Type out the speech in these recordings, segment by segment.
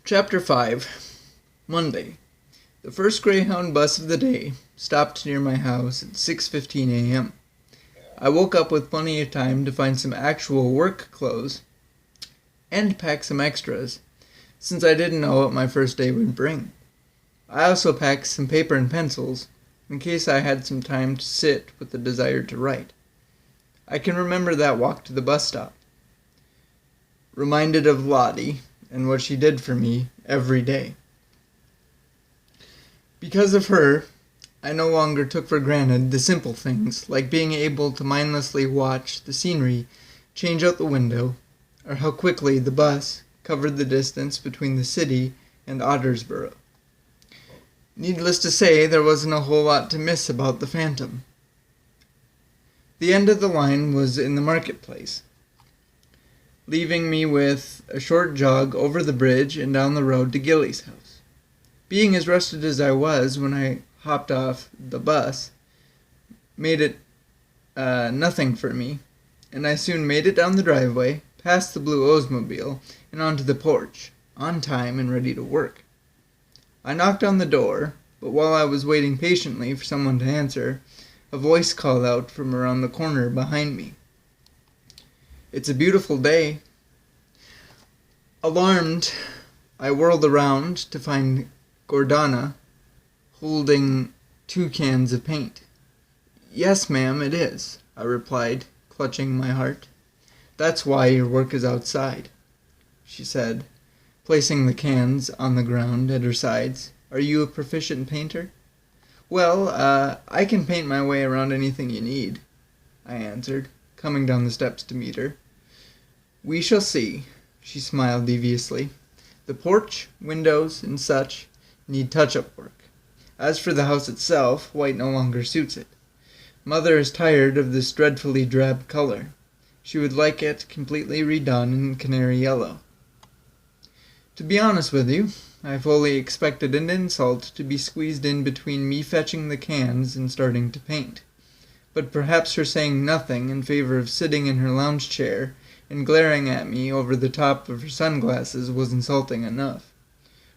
Chapter 5. Monday. The first Greyhound bus of the day stopped near my house at 6:15 a.m. I woke up with plenty of time to find some actual work clothes and pack some extras, since I didn't know what my first day would bring. I also packed some paper and pencils, in case I had some time to sit with the desire to write. I can remember that walk to the bus stop, reminded of Lottie and what she did for me every day. Because of her, I no longer took for granted the simple things, like being able to mindlessly watch the scenery change out the window, or how quickly the bus covered the distance between the city and Ottersboro. Needless to say, there wasn't a whole lot to miss about the Phantom. The end of the line was in the marketplace, leaving me with a short jog over the bridge and down the road to Gilleigh's house. Being as rested as I was when I hopped off the bus made it nothing for me, and I soon made it down the driveway, past the blue Oldsmobile, and onto the porch, on time and ready to work. I knocked on the door, but while I was waiting patiently for someone to answer, a voice called out from around the corner behind me. "It's a beautiful day." Alarmed, I whirled around to find Gordana holding 2 cans of paint. "Yes, ma'am, it is," I replied, clutching my heart. "That's why your work is outside," she said, placing the cans on the ground at her sides. "Are you a proficient painter?" "Well, I can paint my way around anything you need," I answered, coming down the steps to meet her. "We shall see," she smiled deviously. "The porch, windows, and such need touch-up work. As for the house itself, white no longer suits it. Mother is tired of this dreadfully drab color. She would like it completely redone in canary yellow." To be honest with you, I fully expected an insult to be squeezed in between me fetching the cans and starting to paint. But perhaps her saying nothing in favor of sitting in her lounge chair and glaring at me over the top of her sunglasses was insulting enough.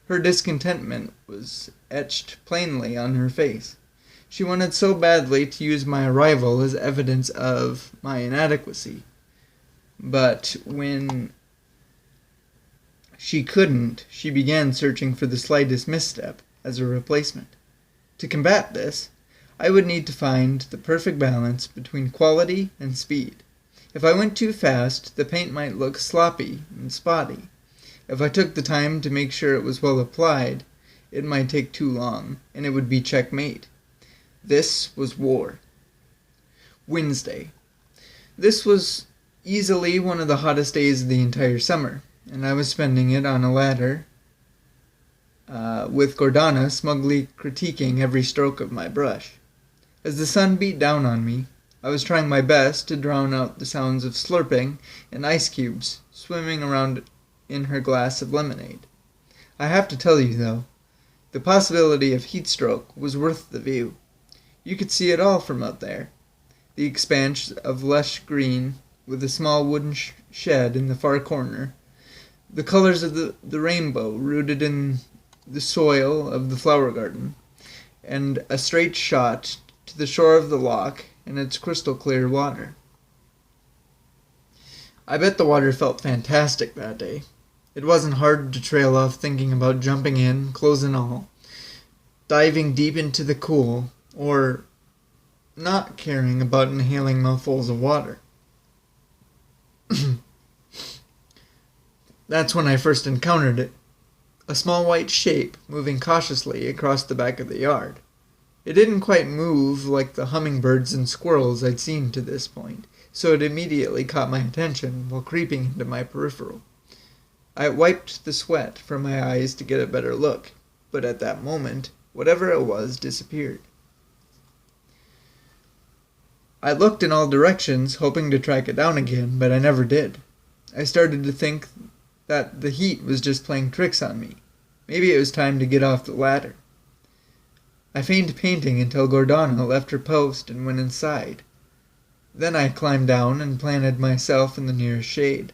Her discontentment was etched plainly on her face. She wanted so badly to use my arrival as evidence of my inadequacy. But when she couldn't, she began searching for the slightest misstep as a replacement. To combat this, I would need to find the perfect balance between quality and speed. If I went too fast, the paint might look sloppy and spotty. If I took the time to make sure it was well applied, it might take too long, and it would be checkmate. This was war. Wednesday. This was easily one of the hottest days of the entire summer, and I was spending it on a ladder, with Gordana smugly critiquing every stroke of my brush. As the sun beat down on me, I was trying my best to drown out the sounds of slurping and ice cubes swimming around in her glass of lemonade. I have to tell you, though, the possibility of heat stroke was worth the view. You could see it all from out there. The expanse of lush green, with a small wooden shed in the far corner, the colors of the rainbow rooted in the soil of the flower garden, and a straight shot to the shore of the Loch and its crystal-clear water. I bet the water felt fantastic that day. It wasn't hard to trail off thinking about jumping in, clothes and all, diving deep into the cool, or not caring about inhaling mouthfuls of water. That's when I first encountered it, a small white shape moving cautiously across the back of the yard. It didn't quite move like the hummingbirds and squirrels I'd seen to this point, so it immediately caught my attention while creeping into my peripheral. I wiped the sweat from my eyes to get a better look, but at that moment, whatever it was disappeared. I looked in all directions, hoping to track it down again, but I never did. I started to think that the heat was just playing tricks on me. Maybe it was time to get off the ladder. I feigned painting until Gordana left her post and went inside. Then I climbed down and planted myself in the nearest shade.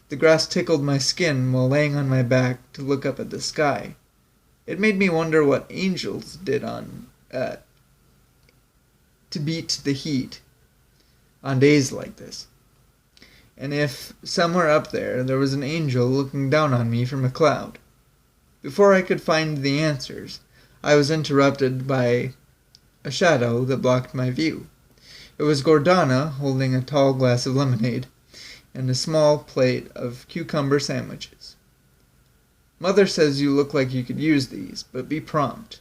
The grass tickled my skin while laying on my back to look up at the sky. It made me wonder what angels did to beat the heat on days like this. And if somewhere up there was an angel looking down on me from a cloud. Before I could find the answers, I was interrupted by a shadow that blocked my view. It was Gordana holding a tall glass of lemonade and a small plate of cucumber sandwiches. "Mother says you look like you could use these, but be prompt.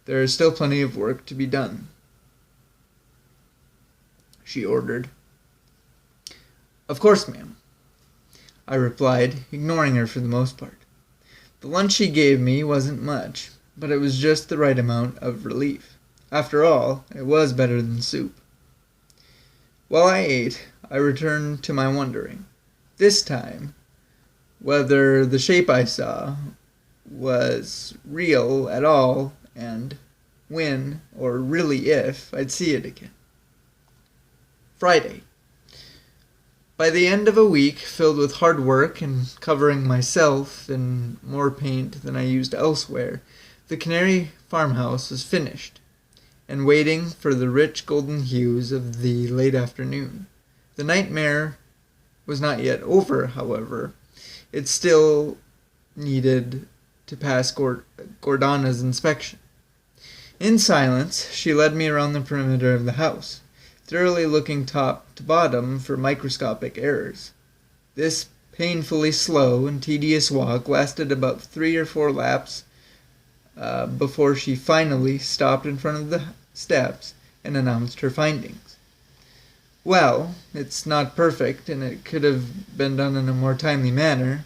There is still plenty of work to be done," she ordered. "Of course, ma'am," I replied, ignoring her for the most part. The lunch she gave me wasn't much, but it was just the right amount of relief. After all, it was better than soup. While I ate, I returned to my wondering. This time, whether the shape I saw was real at all, and when, or really if, I'd see it again. Friday. By the end of a week filled with hard work and covering myself in more paint than I used elsewhere, the Canary farmhouse was finished, and waiting for the rich golden hues of the late afternoon. The nightmare was not yet over, however. It still needed to pass Gordana's inspection. In silence, she led me around the perimeter of the house, thoroughly looking top to bottom for microscopic errors. This painfully slow and tedious walk lasted about 3 or 4 laps before she finally stopped in front of the steps and announced her findings. "Well, it's not perfect, and it could have been done in a more timely manner,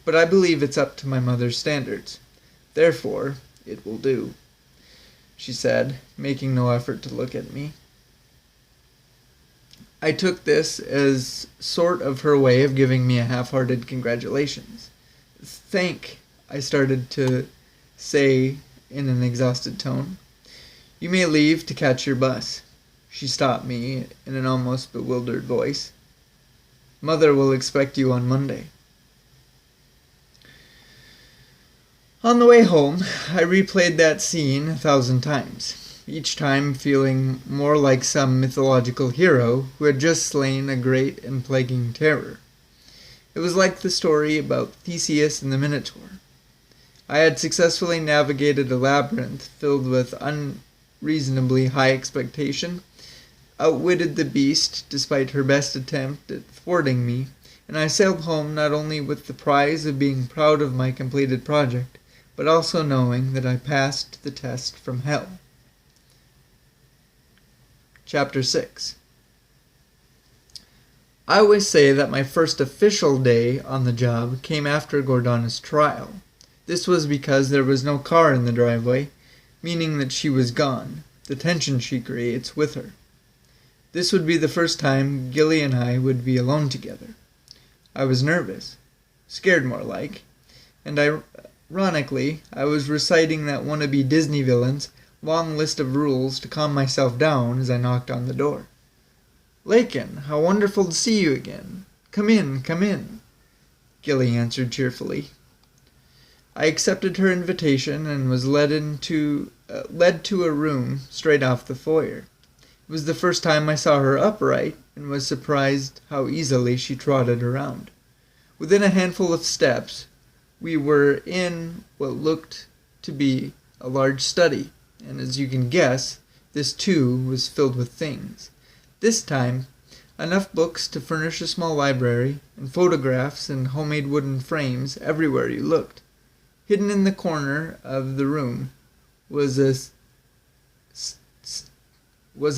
but I believe it's up to my mother's standards. Therefore, it will do," she said, making no effort to look at me. I took this as sort of her way of giving me a half-hearted congratulations. I started to say in an exhausted tone. "You may leave to catch your bus." She stopped me in an almost bewildered voice. "Mother will expect you on Monday." On the way home, I replayed that scene 1,000 times, each time feeling more like some mythological hero who had just slain a great and plaguing terror. It was like the story about Theseus and the Minotaur. I had successfully navigated a labyrinth filled with unreasonably high expectation, outwitted the beast despite her best attempt at thwarting me, and I sailed home not only with the prize of being proud of my completed project, but also knowing that I passed the test from hell. Chapter 6. I always say that my first official day on the job came after Gordana's trial. This was because there was no car in the driveway, meaning that she was gone, the tension she creates with her. This would be the first time Gilleigh and I would be alone together. I was nervous, scared more like, and ironically, I was reciting that wannabe Disney villain's long list of rules to calm myself down as I knocked on the door. "Laken, how wonderful to see you again. Come in, come in," Gilleigh answered cheerfully. I accepted her invitation and was led to a room straight off the foyer. It was the first time I saw her upright, and was surprised how easily she trotted around. Within a handful of steps, we were in what looked to be a large study, and as you can guess, this too was filled with things. This time, enough books to furnish a small library, and photographs and homemade wooden frames everywhere you looked. Hidden in the corner of the room was a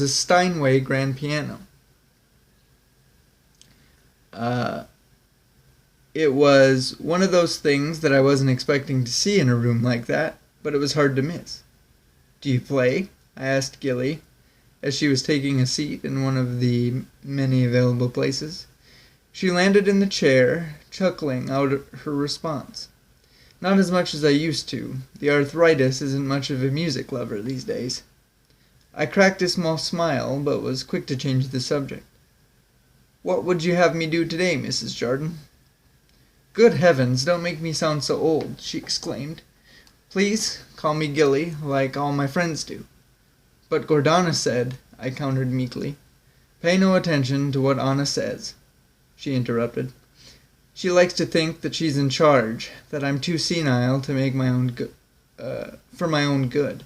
Steinway grand piano. It was one of those things that I wasn't expecting to see in a room like that, but it was hard to miss. "Do you play?" I asked Gilleigh, as she was taking a seat in one of the many available places. She landed in the chair, chuckling out her response. "Not as much as I used to. The arthritis isn't much of a music lover these days." I cracked a small smile, but was quick to change the subject. "What would you have me do today, Mrs. Jordan?" Good heavens, don't make me sound so old, she exclaimed. Please call me Gilleigh, like all my friends do. But Gordana said, I countered meekly. Pay no attention to what Anna says, she interrupted. She likes to think that she's in charge, that I'm too senile to make for my own good.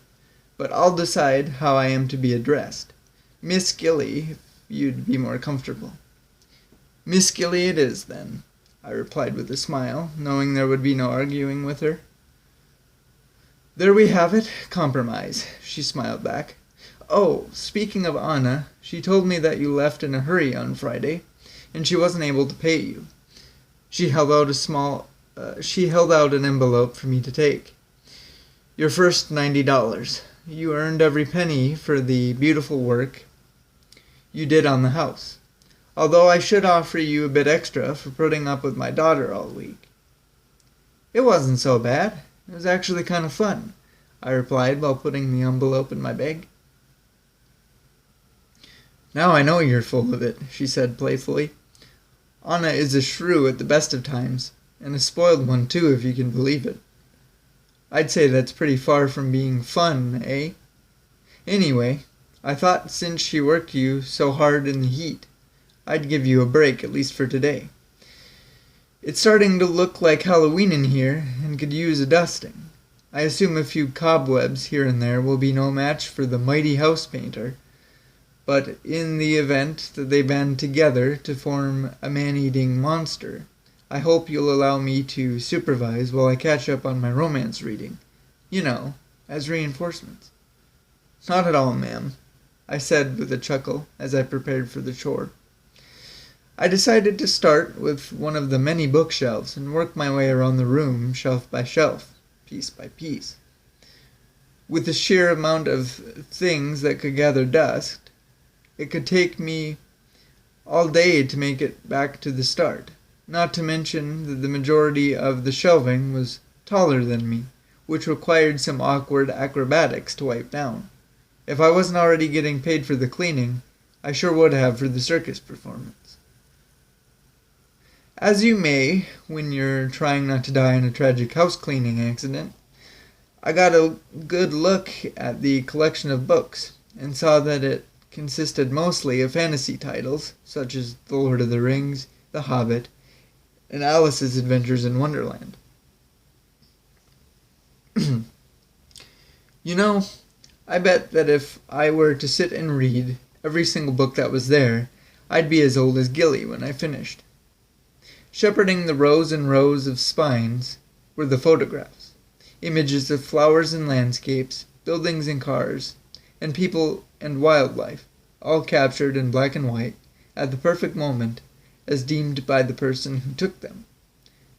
But I'll decide how I am to be addressed. Miss Gilleigh, if you'd be more comfortable. Miss Gilleigh it is, then, I replied with a smile, knowing there would be no arguing with her. There we have it, compromise, she smiled back. Oh, speaking of Anna, she told me that you left in a hurry on Friday, and she wasn't able to pay you. She held out an envelope for me to take. Your first $90. You earned every penny for the beautiful work you did on the house, although I should offer you a bit extra for putting up with my daughter all week. It wasn't so bad. It was actually kind of fun, I replied while putting the envelope in my bag. Now I know you're full of it, she said playfully. Anna is a shrew at the best of times, and a spoiled one too, if you can believe it. I'd say that's pretty far from being fun, eh? Anyway, I thought since she worked you so hard in the heat, I'd give you a break, at least for today. It's starting to look like Halloween in here, and could use a dusting. I assume a few cobwebs here and there will be no match for the mighty house painter, but in the event that they band together to form a man-eating monster, I hope you'll allow me to supervise while I catch up on my romance reading. You know, as reinforcements. Not at all, ma'am, I said with a chuckle as I prepared for the chore. I decided to start with one of the many bookshelves and work my way around the room shelf by shelf, piece by piece. With the sheer amount of things that could gather dust, it could take me all day to make it back to the start, not to mention that the majority of the shelving was taller than me, which required some awkward acrobatics to wipe down. If I wasn't already getting paid for the cleaning, I sure would have for the circus performance. As you may, when you're trying not to die in a tragic house-cleaning accident, I got a good look at the collection of books, and saw that it consisted mostly of fantasy titles, such as The Lord of the Rings, The Hobbit, and Alice's Adventures in Wonderland. You know, I bet that if I were to sit and read every single book that was there, I'd be as old as Gilleigh when I finished. Shepherding the rows and rows of spines were the photographs, images of flowers and landscapes, buildings and cars, and people and wildlife, all captured in black and white at the perfect moment as deemed by the person who took them.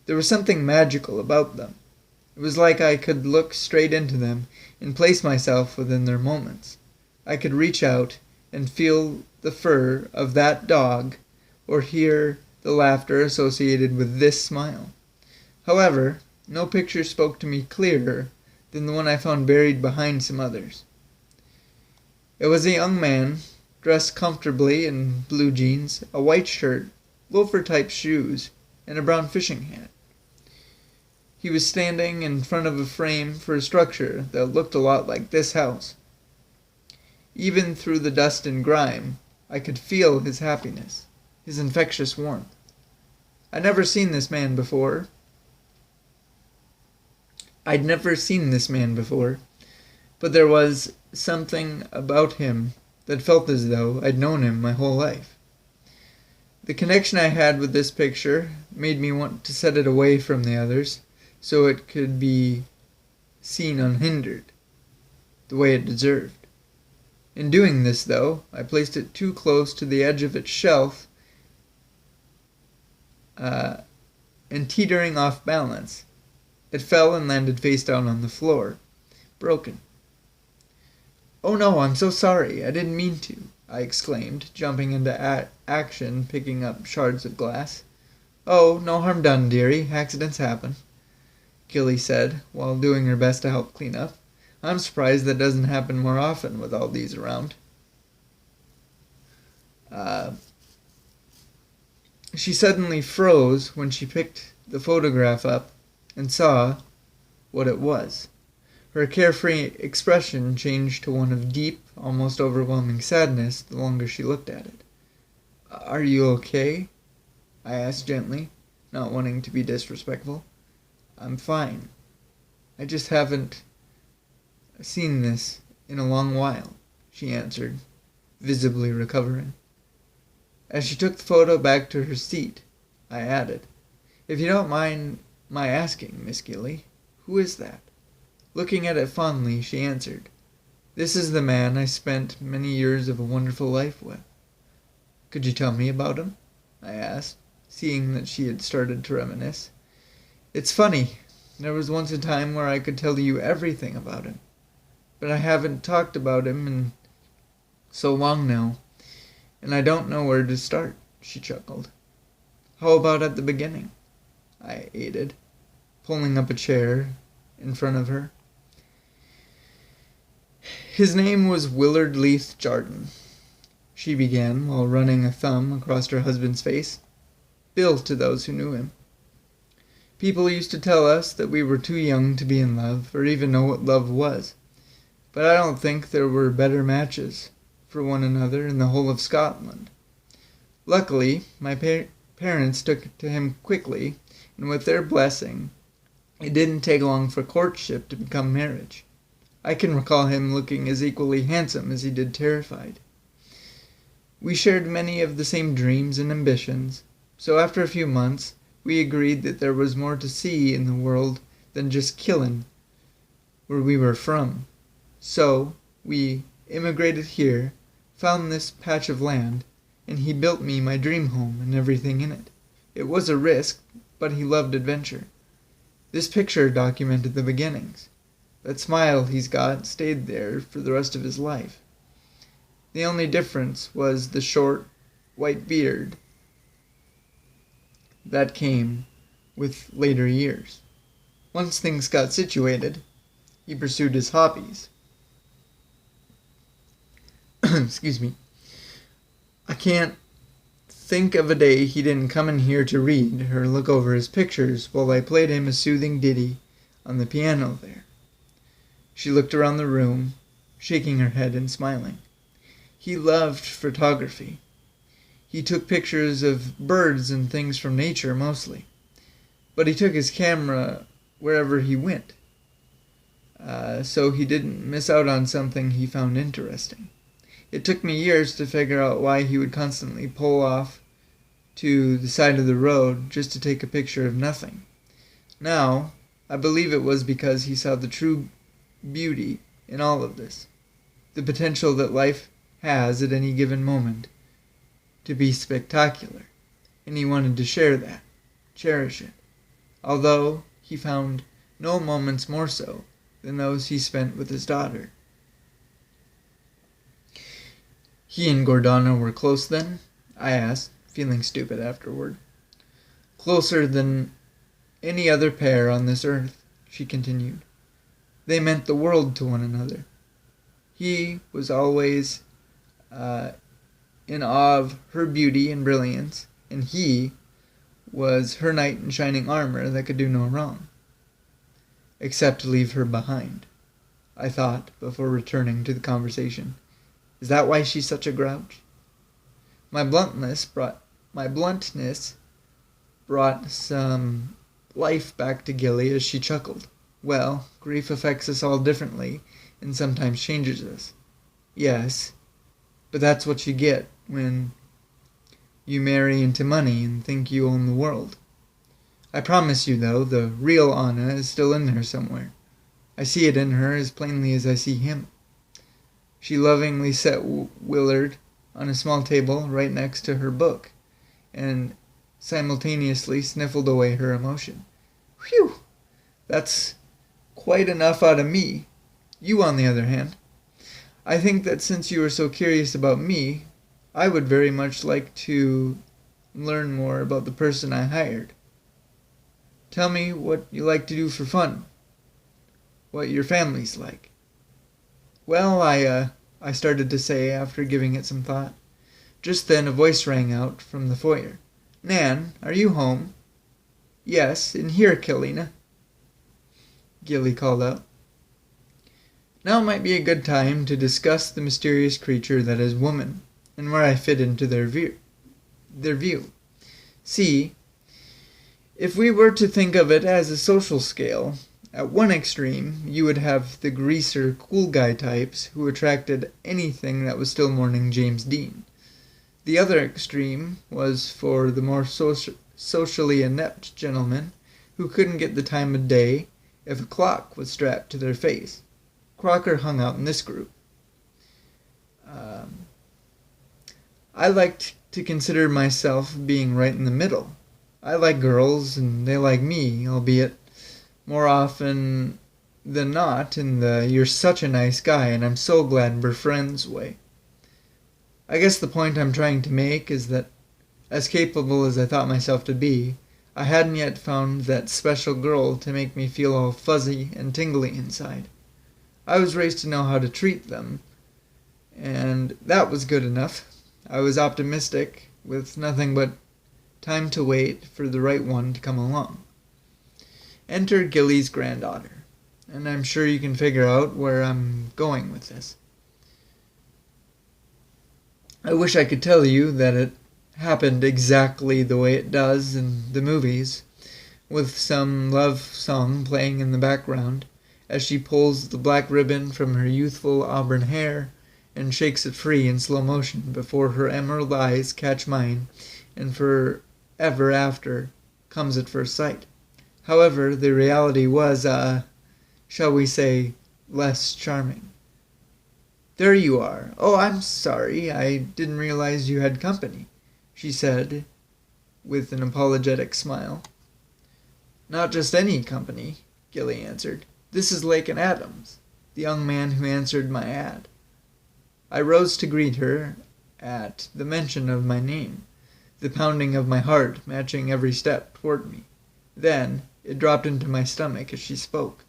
There was something magical about them. It was like I could look straight into them and place myself within their moments. I could reach out and feel the fur of that dog or hear the laughter associated with this smile. However, no picture spoke to me clearer than the one I found buried behind some others. It was a young man, dressed comfortably in blue jeans, a white shirt, loafer-type shoes, and a brown fishing hat. He was standing in front of a frame for a structure that looked a lot like this house. Even through the dust and grime, I could feel his happiness, his infectious warmth. I'd never seen this man before, but there was something about him that felt as though I'd known him my whole life. The connection I had with this picture made me want to set it away from the others so it could be seen unhindered, the way it deserved. In doing this, though, I placed it too close to the edge of its shelf, and teetering off balance, it fell and landed face down on the floor, broken. "Oh no, I'm so sorry, I didn't mean to," I exclaimed, jumping into action, picking up shards of glass. "Oh, no harm done, dearie, accidents happen," Gilleigh said, while doing her best to help clean up. "I'm surprised that doesn't happen more often with all these around." She suddenly froze when she picked the photograph up and saw what it was. Her carefree expression changed to one of deep, almost overwhelming sadness the longer she looked at it. "Are you okay?" I asked gently, not wanting to be disrespectful. "I'm fine. I just haven't seen this in a long while," she answered, visibly recovering. As she took the photo back to her seat, I added, "If you don't mind my asking, Miss Gilleigh, who is that?" Looking at it fondly, she answered, "This is the man I spent many years of a wonderful life with." "Could you tell me about him?" I asked, seeing that she had started to reminisce. "It's funny. There was once a time where I could tell you everything about him, but I haven't talked about him in so long now, and I don't know where to start," she chuckled. "How about at the beginning?" I aided, pulling up a chair in front of her. "His name was Willard Leith Jarden," she began while running a thumb across her husband's face. "Bill to those who knew him. People used to tell us that we were too young to be in love or even know what love was, but I don't think there were better matches for one another in the whole of Scotland. Luckily, my parents took to him quickly, and with their blessing, it didn't take long for courtship to become marriage. I can recall him looking as equally handsome as he did terrified. We shared many of the same dreams and ambitions, so after a few months, we agreed that there was more to see in the world than just Gilleigh, where we were from. So we immigrated here, found this patch of land, and he built me my dream home and everything in it. It was a risk, but he loved adventure. This picture documented the beginnings. That smile he's got stayed there for the rest of his life. The only difference was the short, white beard that came with later years. Once things got situated, he pursued his hobbies." Excuse me. "I can't think of a day he didn't come in here to read or look over his pictures while I played him a soothing ditty on the piano there." She looked around the room, shaking her head and smiling. "He loved photography. He took pictures of birds and things from nature mostly, but he took his camera wherever he went, so he didn't miss out on something he found interesting. It took me years to figure out why he would constantly pull off to the side of the road just to take a picture of nothing. Now, I believe it was because he saw the true beauty in all of this, the potential that life has at any given moment to be spectacular, and he wanted to share that, cherish it, although he found no moments more so than those he spent with his daughter." "He and Gordana were close then?" I asked, feeling stupid afterward. "Closer than any other pair on this earth," she continued. "They meant the world to one another. He was always in awe of her beauty and brilliance, and he was her knight in shining armor that could do no wrong. Except leave her behind," I thought before returning to the conversation. "Is that why she's such a grouch?" My bluntness brought some life back to Gilleigh as she chuckled. "Well, grief affects us all differently, and sometimes changes us. Yes, but that's what you get when you marry into money and think you own the world. I promise you, though, the real Anna is still in there somewhere. I see it in her as plainly as I see him." She lovingly set Willard on a small table right next to her book, and simultaneously sniffled away her emotion. "Whew! That's quite enough out of me. You, on the other hand, I think that since you are so curious about me, I would very much like to learn more about the person I hired. Tell me what you like to do for fun, what your family's like." "Well, I started to say after giving it some thought. Just then a voice rang out from the foyer. "Nan, are you home?" Yes, in here, Gilleigh, Gilleigh called out. Now might be a good time to discuss the mysterious creature that is woman, and where I fit into their view. See, if we were to think of it as a social scale, at one extreme you would have the greaser, cool guy types who attracted anything that was still mourning James Dean. The other extreme was for the more socially inept gentlemen who couldn't get the time of day if a clock was strapped to their face. Crocker hung out in this group. I like to consider myself being right in the middle. I like girls, and they like me, albeit more often than not in the "you're such a nice guy and I'm so glad we're friends" way. I guess the point I'm trying to make is that, as capable as I thought myself to be, I hadn't yet found that special girl to make me feel all fuzzy and tingly inside. I was raised to know how to treat them, and that was good enough. I was optimistic, with nothing but time to wait for the right one to come along. Enter Gilleigh's granddaughter, and I'm sure you can figure out where I'm going with this. I wish I could tell you that it happened exactly the way it does in the movies, with some love song playing in the background as she pulls the black ribbon from her youthful auburn hair and shakes it free in slow motion before her emerald eyes catch mine, and forever after comes at first sight. However, the reality was, shall we say, less charming. There you are. Oh, I'm sorry, I didn't realize you had company, she said, with an apologetic smile. Not just any company, Gilleigh answered. This is Laken Adams, the young man who answered my ad. I rose to greet her at the mention of my name, the pounding of my heart matching every step toward me. Then it dropped into my stomach as she spoke.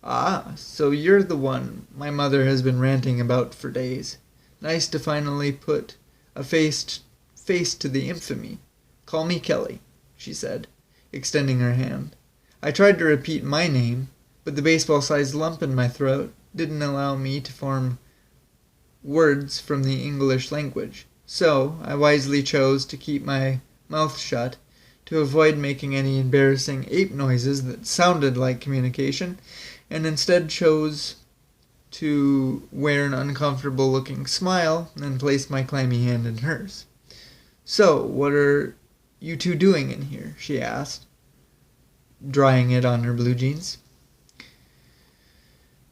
Ah, so you're the one my mother has been ranting about for days. Nice to finally put a face to the infamy. Call me Kelly, she said, extending her hand. I tried to repeat my name, but the baseball-sized lump in my throat didn't allow me to form words from the English language, so I wisely chose to keep my mouth shut to avoid making any embarrassing ape noises that sounded like communication, and instead chose to wear an uncomfortable-looking smile and place my clammy hand in hers. So, what are you two doing in here? She asked, drying it on her blue jeans.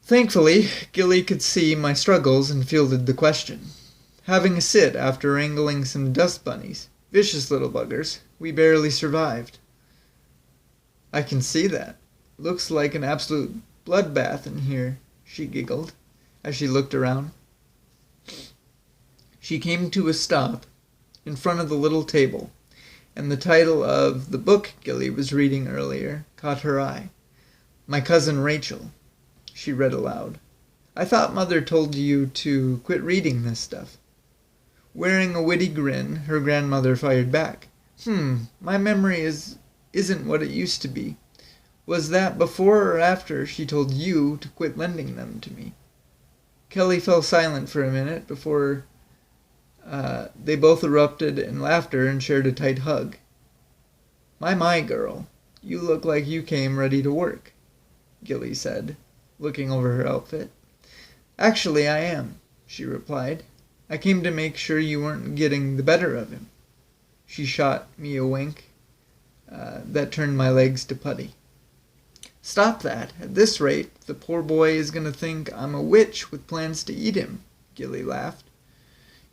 Thankfully, Gilleigh could see my struggles and fielded the question. Having a sit after wrangling some dust bunnies, vicious little buggers, we barely survived. I can see that. Looks like an absolute bloodbath in here, she giggled as she looked around. She came to a stop in front of the little table, and the title of the book Gilleigh was reading earlier caught her eye. My Cousin Rachel, she read aloud. I thought Mother told you to quit reading this stuff. Wearing a witty grin, her grandmother fired back. My memory isn't what it used to be. Was that before or after she told you to quit lending them to me? Kelly fell silent for a minute before they both erupted in laughter and shared a tight hug. My, girl, you look like you came ready to work, Gilleigh said, looking over her outfit. Actually, I am, she replied. I came to make sure you weren't getting the better of him. She shot me a wink that turned my legs to putty. Stop that. At this rate, the poor boy is going to think I'm a witch with plans to eat him, Gilleigh laughed.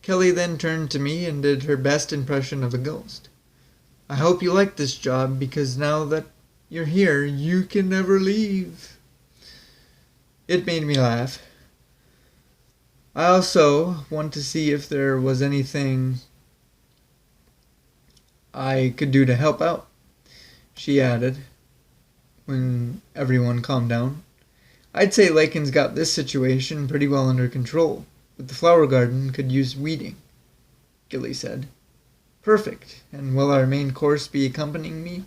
Kelly then turned to me and did her best impression of a ghost. I hope you like this job, because now that you're here, you can never leave. It made me laugh. I also want to see if there was anything I could do to help out, she added, when everyone calmed down. I'd say Laken's got this situation pretty well under control, but the flower garden could use weeding, Gilleigh said. Perfect. And will our main course be accompanying me?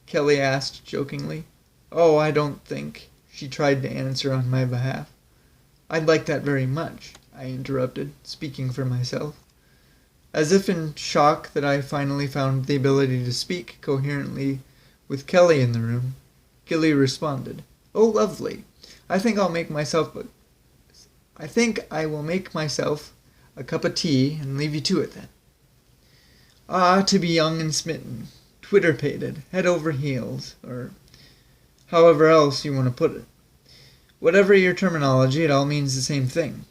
Kelly asked jokingly. Oh, I don't think, she tried to answer on my behalf. I'd like that very much, I interrupted, speaking for myself. As if in shock that I finally found the ability to speak coherently with Kelly in the room, Gilleigh responded, Oh, lovely. I think I will make myself a cup of tea and leave you to it then. Ah, to be young and smitten, twitter-pated, head over heels, or however else you want to put it. Whatever your terminology, it all means the same thing.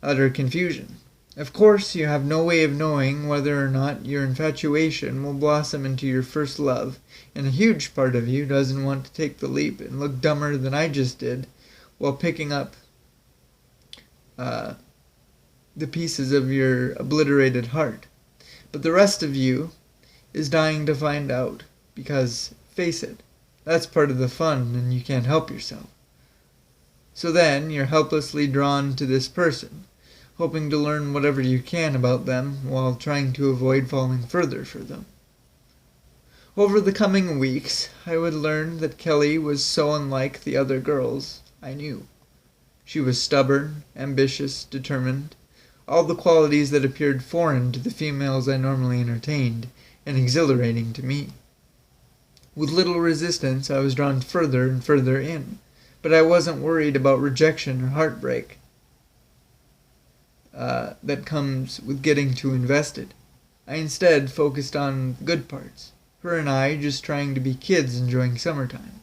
Utter confusion. Of course, you have no way of knowing whether or not your infatuation will blossom into your first love, and a huge part of you doesn't want to take the leap and look dumber than I just did while picking up the pieces of your obliterated heart. But the rest of you is dying to find out, because, face it, that's part of the fun and you can't help yourself. So then, you're helplessly drawn to this person, hoping to learn whatever you can about them while trying to avoid falling further for them. Over the coming weeks, I would learn that Kelly was so unlike the other girls I knew. She was stubborn, ambitious, determined, all the qualities that appeared foreign to the females I normally entertained, and exhilarating to me. With little resistance, I was drawn further and further in, but I wasn't worried about rejection or heartbreak that comes with getting too invested. I instead focused on the good parts, her and I just trying to be kids enjoying summertime.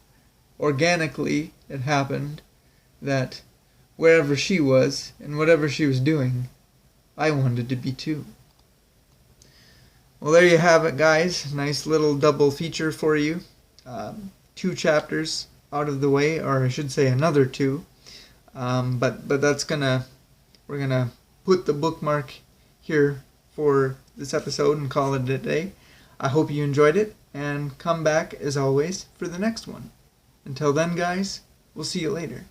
Organically, it happened that wherever she was and whatever she was doing, I wanted to be too. Well, there you have it, guys. Nice little double feature for you. 2 chapters out of the way, or I should say another 2. But we're gonna put the bookmark here for this episode and call it a day. I hope you enjoyed it, and come back as always for the next one. Until then, guys, we'll see you later.